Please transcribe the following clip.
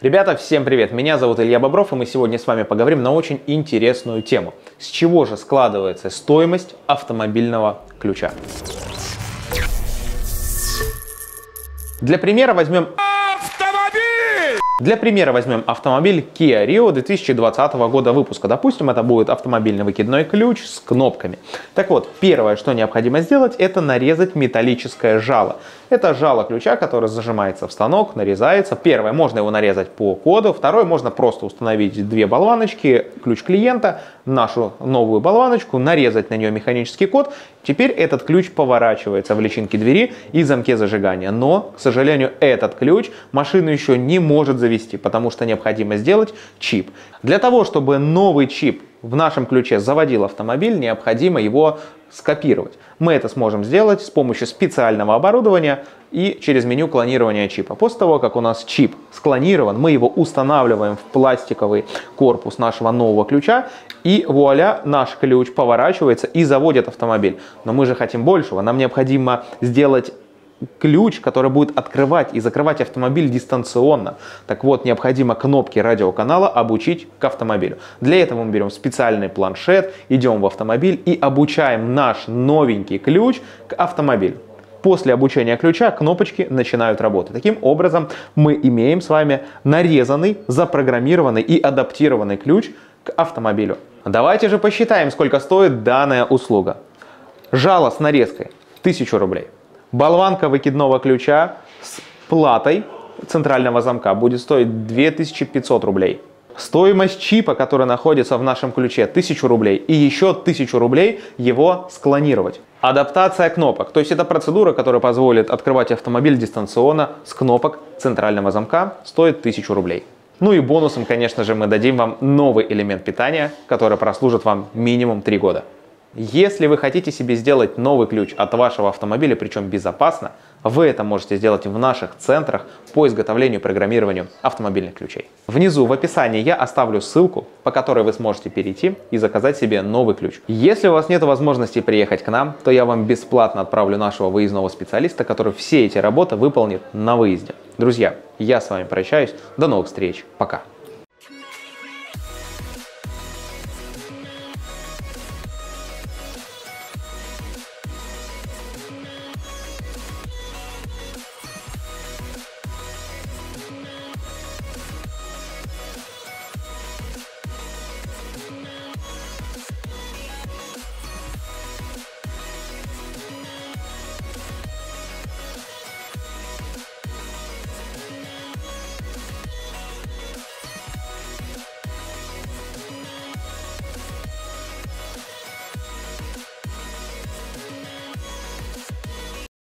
Ребята, всем привет! Меня зовут Илья Бобров, и мы сегодня с вами поговорим на очень интересную тему. С чего же складывается стоимость автомобильного ключа? Для примера возьмем автомобиль Kia Rio 2020 года выпуска. Допустим, это будет автомобильный выкидной ключ с кнопками. Так вот, первое, что необходимо сделать, это нарезать металлическое жало. Это жало ключа, которое зажимается в станок, нарезается. Первое, можно его нарезать по коду. Второе, можно просто установить две болваночки, ключ клиента, нашу новую болваночку, нарезать на нее механический код. Теперь этот ключ поворачивается в личинке двери и замке зажигания. Но, к сожалению, этот ключ машина еще не может завести, потому что необходимо сделать чип. Для того, чтобы новый чип в нашем ключе заводил автомобиль, необходимо его скопировать. Мы это сможем сделать с помощью специального оборудования и через меню клонирования чипа. После того, как у нас чип склонирован, мы его устанавливаем в пластиковый корпус нашего нового ключа, и вуаля, наш ключ поворачивается и заводит автомобиль. Но мы же хотим большего. Нам необходимо сделать ключ, который будет открывать и закрывать автомобиль дистанционно. Так вот, необходимо кнопки радиоканала обучить к автомобилю. Для этого мы берем специальный планшет, идем в автомобиль и обучаем наш новенький ключ к автомобилю. После обучения ключа кнопочки начинают работать. Таким образом, мы имеем с вами нарезанный, запрограммированный и адаптированный ключ к автомобилю. Давайте же посчитаем, сколько стоит данная услуга. Жало с нарезкой 1000 рублей. Болванка выкидного ключа с платой центрального замка будет стоить 2500 рублей. Стоимость чипа, который находится в нашем ключе, 1000 рублей. И еще 1000 рублей его склонировать. Адаптация кнопок. То есть это процедура, которая позволит открывать автомобиль дистанционно с кнопок центрального замка, стоит 1000 рублей. Ну и бонусом, конечно же, мы дадим вам новый элемент питания, который прослужит вам минимум 3 года. Если вы хотите себе сделать новый ключ от вашего автомобиля, причем безопасно, вы это можете сделать в наших центрах по изготовлению и программированию автомобильных ключей. Внизу в описании я оставлю ссылку, по которой вы сможете перейти и заказать себе новый ключ. Если у вас нет возможности приехать к нам, то я вам бесплатно отправлю нашего выездного специалиста, который все эти работы выполнит на выезде. Друзья, я с вами прощаюсь. До новых встреч. Пока.